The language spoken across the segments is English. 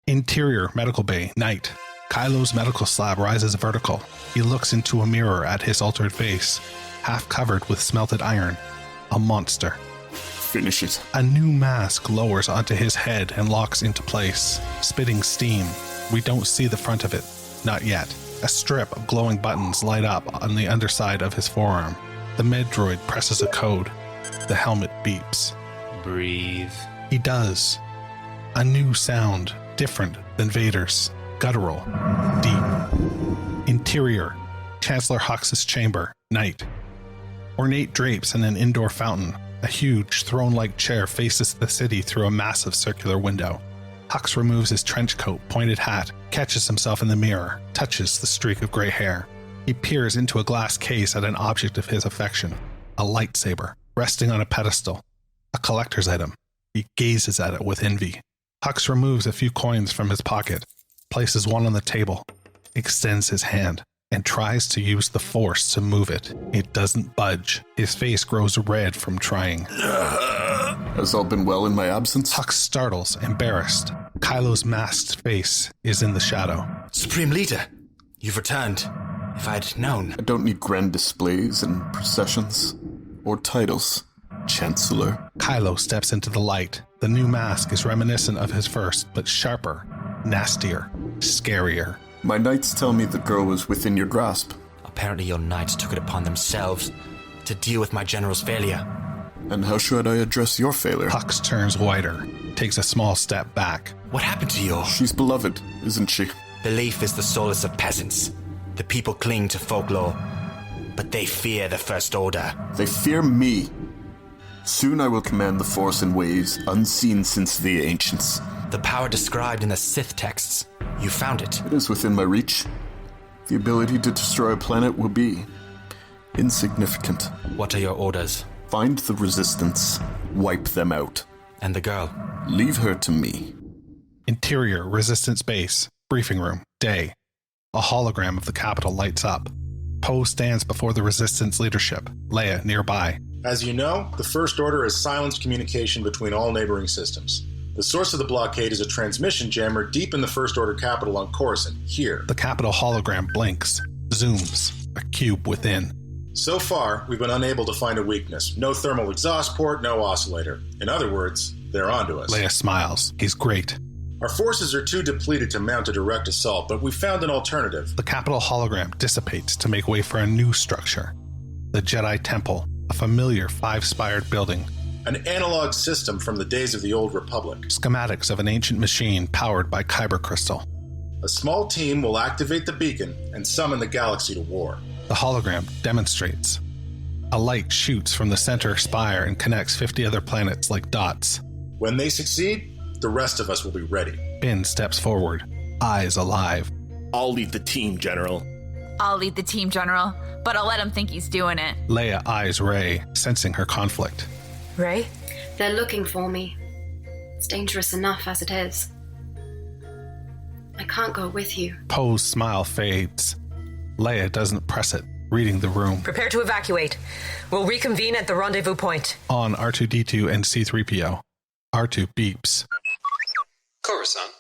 Interior medical bay, night. Kylo's medical slab rises vertical. He looks into a mirror at his altered face, half covered with smelted iron. A monster. Finish it. A new mask lowers onto his head and locks into place, spitting steam. We don't see the front of it. Not yet. A strip of glowing buttons light up on the underside of his forearm. The med droid presses a code. The helmet beeps. Breathe. He does. A new sound, different than Vader's. Guttural. Deep. Interior. Chancellor Hux's chamber. Night. Ornate drapes and an indoor fountain. A huge, throne-like chair faces the city through a massive circular window. Hux removes his trench coat, pointed hat, catches himself in the mirror, touches the streak of gray hair. He peers into a glass case at an object of his affection. A lightsaber, resting on a pedestal. A collector's item. He gazes at it with envy. Hux removes a few coins from his pocket, places one on the table, extends his hand, and tries to use the Force to move it. It doesn't budge. His face grows red from trying. Has all been well in my absence? Hux startles, embarrassed. Kylo's masked face is in the shadow. Supreme Leader, you've returned. If I'd known. I don't need grand displays and processions. Or titles. Chancellor. Kylo steps into the light. The new mask is reminiscent of his first, but sharper, nastier, scarier. My knights tell me the girl was within your grasp. Apparently your knights took it upon themselves to deal with my general's failure. And how should I address your failure? Hux turns whiter, takes a small step back. What happened to you? She's beloved, isn't she? Belief is the solace of peasants. The people cling to folklore, but they fear the First Order. They fear me. Soon I will command the Force in ways unseen since the ancients. The power described in the Sith texts. You found it. It is within my reach. The ability to destroy a planet will be insignificant. What are your orders? Find the resistance. Wipe them out. And the girl? Leave her to me. Interior Resistance Base. Briefing room. Day. A hologram of the capital lights up. Poe stands before the Resistance leadership. Leia nearby. As you know, the First Order has silenced communication between all neighboring systems. The source of the blockade is a transmission jammer deep in the First Order capital on Coruscant, here. The capital hologram blinks, zooms, a cube within. So far, we've been unable to find a weakness. No thermal exhaust port, no oscillator. In other words, they're onto us. Leia smiles. He's great. Our forces are too depleted to mount a direct assault, but we found an alternative. The capital hologram dissipates to make way for a new structure. The Jedi Temple, a familiar five-spired building. An analog system from the days of the Old Republic. Schematics of an ancient machine powered by kyber crystal. A small team will activate the beacon and summon the galaxy to war. The hologram demonstrates. A light shoots from the center spire and connects 50 other planets like dots. When they succeed, the rest of us will be ready. Ben steps forward, eyes alive. I'll lead the team, General. I'll lead the team, General, but I'll let him think he's doing it. Leia eyes Rey, sensing her conflict. Rey? They're looking for me. It's dangerous enough as it is. I can't go with you. Poe's smile fades. Leia doesn't press it, reading the room. Prepare to evacuate. We'll reconvene at the rendezvous point. On R2-D2 and C-3PO. R2 beeps. Coruscant.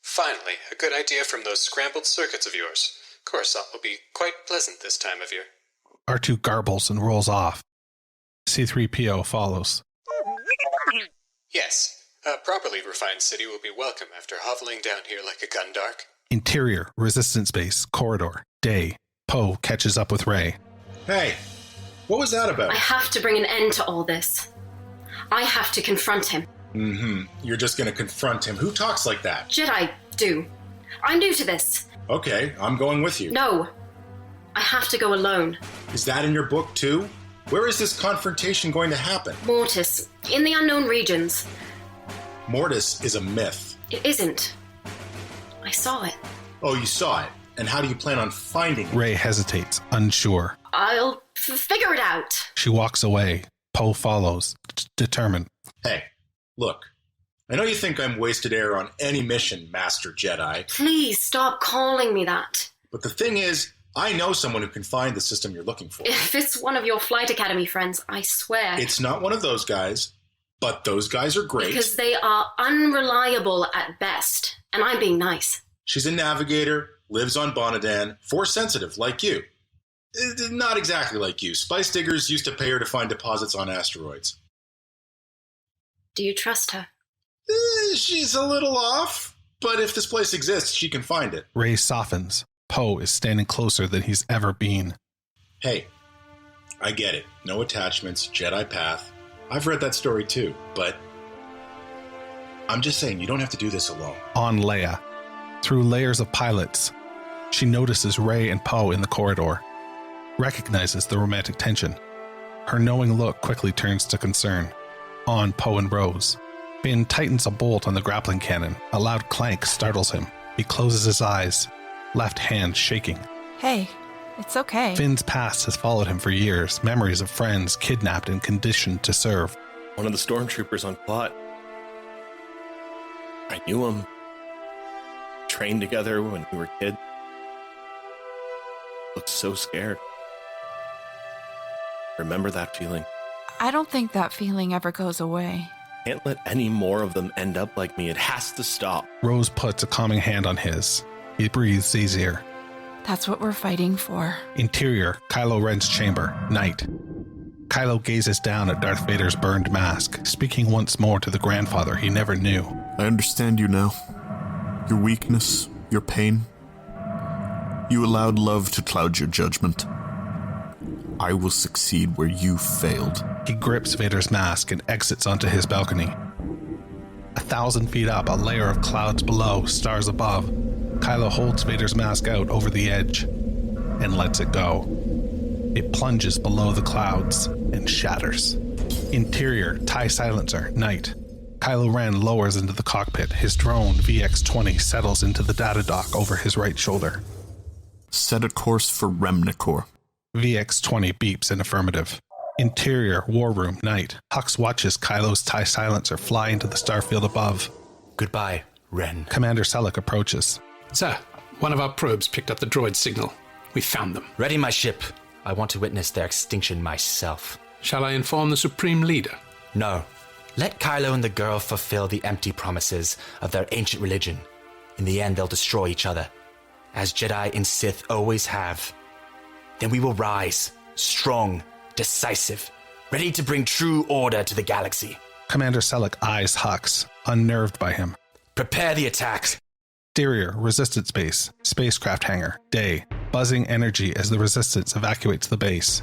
Finally, a good idea from those scrambled circuits of yours. Coruscant will be quite pleasant this time of year. R2 garbles and rolls off. C-3PO follows. Yes, a properly refined city will be welcome after hoveling down here like a gundark. Interior, Resistance Base, corridor, day. Poe catches up with Rey. Hey, what was that about? I have to bring an end to all this. I have to confront him. You're just gonna confront him. Who talks like that? Jedi do. I'm new to this. Okay, I'm going with you. No. I have to go alone. Is that in your book too? Where is this confrontation going to happen? Mortis, in the unknown regions. Mortis is a myth. It isn't. I saw it. Oh, you saw it. And how do you plan on finding it? Rey hesitates, unsure. I'll figure it out. She walks away. Poe follows, determined. Hey, look. I know you think I'm wasted air on any mission, Master Jedi. Please stop calling me that. But the thing is, I know someone who can find the system you're looking for. If it's one of your Flight Academy friends, I swear. It's not one of those guys. But those guys are great. Because they are unreliable at best, and I'm being nice. She's a navigator, lives on Bonadan, Force-sensitive, like you. Not exactly like you. Spice diggers used to pay her to find deposits on asteroids. Do you trust her? She's a little off, but if this place exists, she can find it. Ray softens. Poe is standing closer than he's ever been. Hey, I get it. No attachments, Jedi path. I've read that story too, but I'm just saying you don't have to do this alone. On Leia. Through layers of pilots, she notices Ray and Poe in the corridor, recognizes the romantic tension. Her knowing look quickly turns to concern. On Poe and Rose. Finn tightens a bolt on the grappling cannon. A loud clank startles him. He closes his eyes, left hand shaking. Hey, it's okay. Finn's past has followed him for years. Memories of friends kidnapped and conditioned to serve. One of the stormtroopers on plot. I knew him. Trained together when we were kids. Looked so scared. Remember that feeling? I don't think that feeling ever goes away. Can't let any more of them end up like me. It has to stop. Rose puts a calming hand on his. He breathes easier. That's what we're fighting for. Interior, Kylo Ren's chamber, night. Kylo gazes down at Darth Vader's burned mask, speaking once more to the grandfather he never knew. I understand you now. Your weakness, your pain. You allowed love to cloud your judgment. I will succeed where you failed. He grips Vader's mask and exits onto his balcony. 1,000 feet up, a layer of clouds below, stars above. Kylo holds Vader's mask out over the edge and lets it go. It plunges below the clouds and shatters. Interior, TIE silencer, night. Kylo Ren lowers into the cockpit. His drone, VX-20, settles into the data dock over his right shoulder. Set a course for Remnicor. VX-20 beeps in affirmative. Interior, war room, night. Hux watches Kylo's TIE silencer fly into the starfield above. Goodbye, Ren. Commander Selleck approaches. Sir, one of our probes picked up the droid signal. We found them. Ready my ship. I want to witness their extinction myself. Shall I inform the Supreme Leader? No. Let Kylo and the girl fulfill the empty promises of their ancient religion. In the end, they'll destroy each other, as Jedi and Sith always have. Then we will rise, strong, decisive, ready to bring true order to the galaxy. Commander Selleck eyes Hux, unnerved by him. Prepare the attack. Exterior, Resistance base, spacecraft hangar, day. Buzzing energy as the Resistance evacuates the base.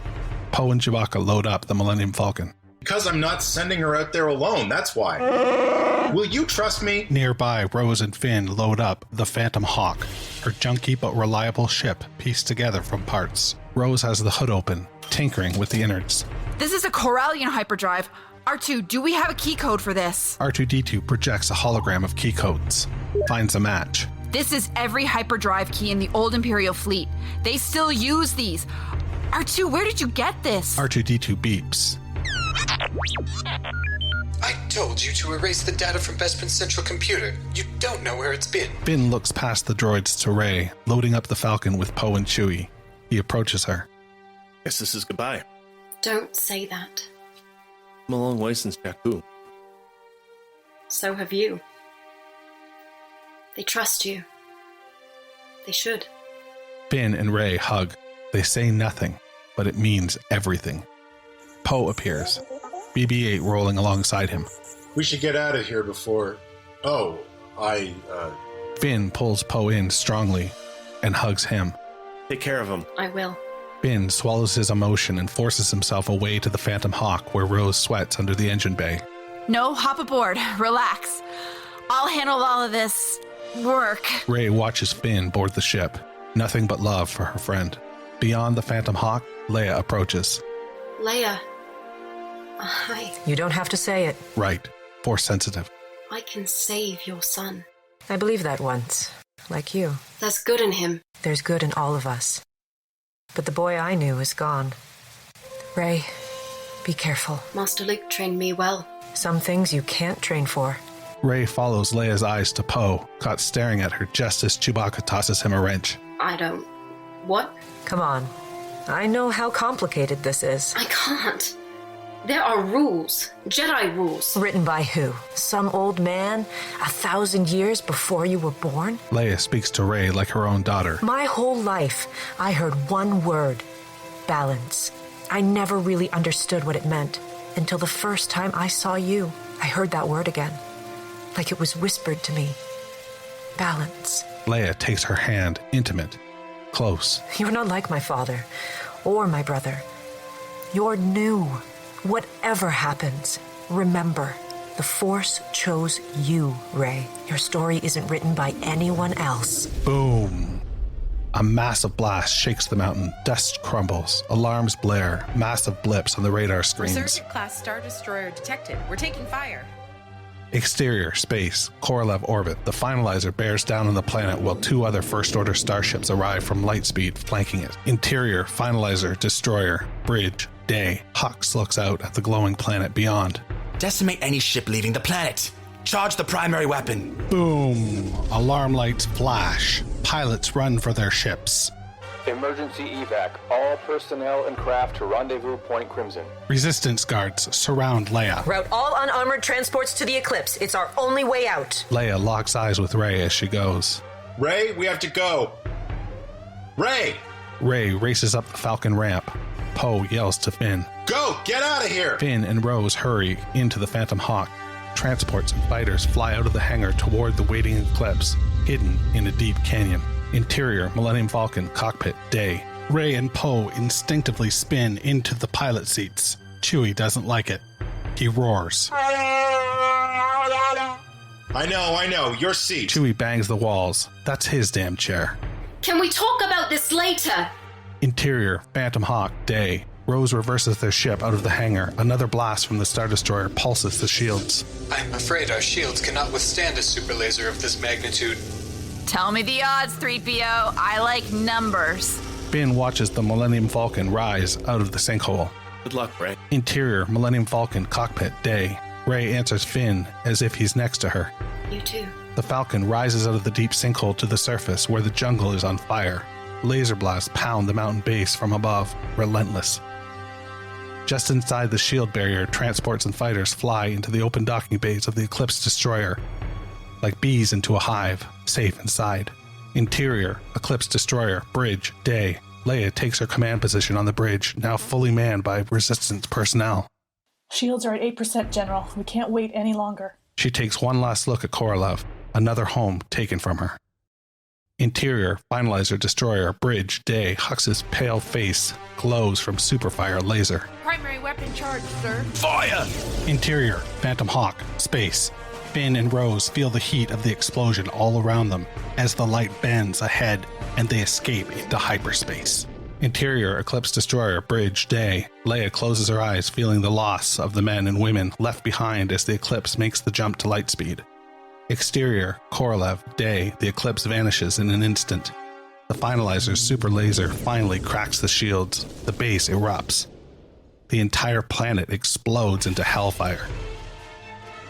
Poe and Chewbacca load up the Millennium Falcon. Because I'm not sending her out there alone, that's why. Will you trust me? Nearby, Rose and Finn load up the Phantom Hawk, her junky but reliable ship pieced together from parts. Rose has the hood open, tinkering with the innards. This is a Corellian hyperdrive. R2, do we have a key code for this? R2-D2 projects a hologram of key codes. Finds a match. This is every hyperdrive key in the old Imperial fleet. They still use these. R2, where did you get this? R2-D2 beeps. I told you to erase the data from Bespin's central computer. You don't know where it's been. Finn looks past the droids to Rey, loading up the Falcon with Poe and Chewie. He approaches her. Guess this is goodbye. Don't say that. I'm a long way since Jakku. So have you. They trust you. They should. Finn and Rey hug. They say nothing, but it means everything. Poe appears, BB-8 rolling alongside him. We should get out of here before... Finn pulls Poe in strongly and hugs him. Take care of him. I will. Finn swallows his emotion and forces himself away to the Phantom Hawk where Rose sweats under the engine bay. No, hop aboard. Relax. I'll handle all of this work. Rey watches Finn board the ship. Nothing but love for her friend. Beyond the Phantom Hawk, Leia approaches. Leia. Hi. You don't have to say it. Right. Force sensitive. I can save your son. I believed that once. Like you. There's good in him. There's good in all of us. But the boy I knew is gone. Rey, be careful. Master Luke trained me well. Some things you can't train for. Rey follows Leia's eyes to Poe, caught staring at her just as Chewbacca tosses him a wrench. I don't... What? Come on. I know how complicated this is. I can't. There are rules. Jedi rules. Written by who? Some old man 1,000 years before you were born? Leia speaks to Rey like her own daughter. My whole life, I heard one word. Balance. I never really understood what it meant until the first time I saw you. I heard that word again, like it was whispered to me. Balance. Leia takes her hand, intimate, close. You're not like my father or my brother. You're new. Whatever happens, remember, the Force chose you, Rey. Your story isn't written by anyone else. Boom. A massive blast shakes the mountain. Dust crumbles. Alarms blare. Massive blips on the radar screens. Resurgent-class Star Destroyer detected. We're taking fire. Exterior, space, Korolev orbit. The finalizer bears down on the planet while 2 other First Order starships arrive from lightspeed, flanking it. Interior, finalizer, destroyer, bridge, day. Hux looks out at the glowing planet beyond. Decimate any ship leaving the planet. Charge the primary weapon. Boom. Alarm lights flash. Pilots run for their ships. Emergency evac. All personnel and craft to rendezvous point Crimson. Resistance guards surround Leia. Route all unarmored transports to the Eclipse. It's our only way out. Leia locks eyes with Rey as she goes. Rey, we have to go. Rey! Rey races up the Falcon ramp. Poe yells to Finn. Go! Get out of here! Finn and Rose hurry into the Phantom Hawk. Transports and fighters fly out of the hangar toward the waiting Eclipse, hidden in a deep canyon. Interior, Millennium Falcon, cockpit, day. Rey and Poe instinctively spin into the pilot seats. Chewie doesn't like it. He roars. I know, your seat. Chewie bangs the walls. That's his damn chair. Can we talk about this later? Interior, Phantom Hawk, day. Rose reverses their ship out of the hangar. Another blast from the Star Destroyer pulses the shields. I'm afraid our shields cannot withstand a super laser of this magnitude. Tell me the odds, 3PO. I like numbers. Finn watches the Millennium Falcon rise out of the sinkhole. Good luck, Rey. Interior, Millennium Falcon, cockpit, day. Rey answers Finn as if he's next to her. You too. The Falcon rises out of the deep sinkhole to the surface where the jungle is on fire. Laser blasts pound the mountain base from above, relentless. Just inside the shield barrier, transports and fighters fly into the open docking bays of the Eclipse Destroyer. Like bees into a hive, safe inside. Interior, Eclipse Destroyer, bridge, day. Leia takes her command position on the bridge, now fully manned by Resistance personnel. Shields are at 8%, General. We can't wait any longer. She takes one last look at Korolev, another home taken from her. Interior, Finalizer, Destroyer, bridge, day. Hux's pale face glows from Superfire laser. Primary weapon charged, sir. Fire! Interior, Phantom Hawk, space. Finn and Rose feel the heat of the explosion all around them as the light bends ahead and they escape into hyperspace. Interior, Eclipse Destroyer, bridge, day. Leia closes her eyes, feeling the loss of the men and women left behind as the Eclipse makes the jump to lightspeed. Exterior, Korolev, day. The Eclipse vanishes in an instant. The Finalizer's super laser finally cracks the shields. The base erupts. The entire planet explodes into hellfire.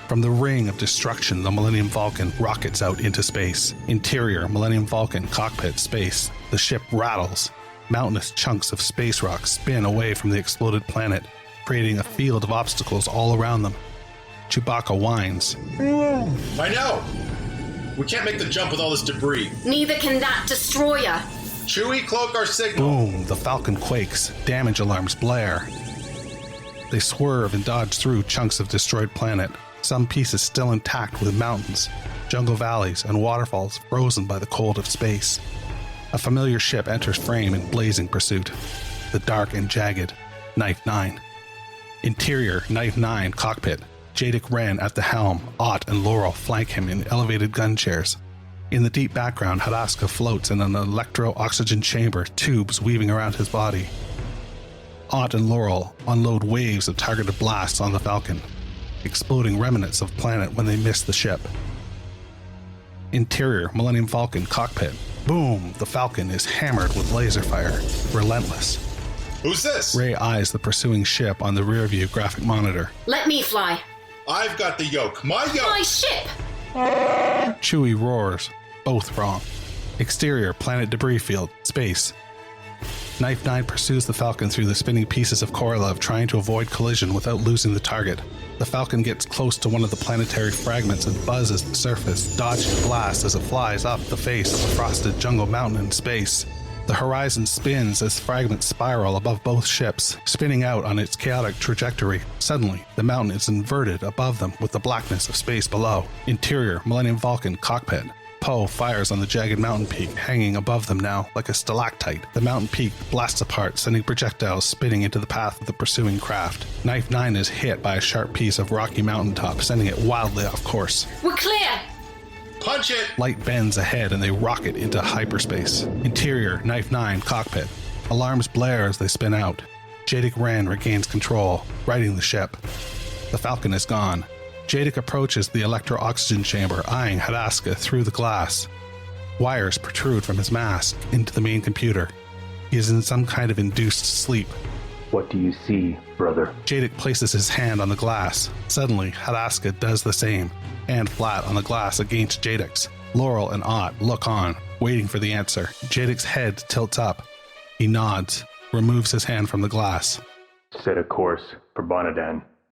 From the ring of destruction, the Millennium Falcon rockets out into space. Interior, Millennium Falcon, cockpit, space. The ship rattles. Mountainous chunks of space rock spin away from the exploded planet, creating a field of obstacles all around them. Chewbacca whines. I know! We can't make the jump with all this debris. Neither can that destroyer. Chewie, cloak our signal. Boom! The Falcon quakes. Damage alarms blare. They swerve and dodge through chunks of destroyed planet. Some pieces still intact with mountains, jungle valleys, and waterfalls frozen by the cold of space. A familiar ship enters frame in blazing pursuit. The dark and jagged Knife 9. Interior, Knife 9, cockpit. Jadic Wren at the helm. Ott and Laurel flank him in elevated gun chairs. In the deep background, Hadaska floats in an electro-oxygen chamber, tubes weaving around his body. Ott and Laurel unload waves of targeted blasts on the Falcon, exploding remnants of planet when they miss the ship. Interior, Millennium Falcon, cockpit. Boom! The Falcon is hammered with laser fire, relentless. Who's this? Rey eyes the pursuing ship on the rearview graphic monitor. Let me fly. I've got the yoke. My yoke! My ship! Chewie roars, both wrong. Exterior, planet debris field, space. Knife 9 pursues the Falcon through the spinning pieces of Korolov, trying to avoid collision without losing the target. The Falcon gets close to one of the planetary fragments and buzzes the surface, dodging the blast as it flies up the face of a frosted jungle mountain in space. The horizon spins as fragments spiral above both ships, spinning out on its chaotic trajectory. Suddenly, the mountain is inverted above them with the blackness of space below. Interior, Millennium Falcon cockpit. Poe fires on the jagged mountain peak, hanging above them now like a stalactite. The mountain peak blasts apart, sending projectiles spinning into the path of the pursuing craft. Knife 9 is hit by a sharp piece of rocky mountaintop, sending it wildly off course. We're clear! Punch it! Light bends ahead and they rocket into hyperspace. Interior, Knife 9 cockpit. Alarms blare as they spin out. Jadik Ren regains control, righting the ship. The Falcon is gone. Jadik approaches the electro-oxygen chamber, eyeing Hadaska through the glass. Wires protrude from his mask into the main computer. He is in some kind of induced sleep. What do you see, brother? Jadik places his hand on the glass. Suddenly, Hadaska does the same, hand flat on the glass against Jadik's. Laurel and Ott look on, waiting for the answer. Jadik's head tilts up. He nods, removes his hand from the glass. Set a course for Bonadan.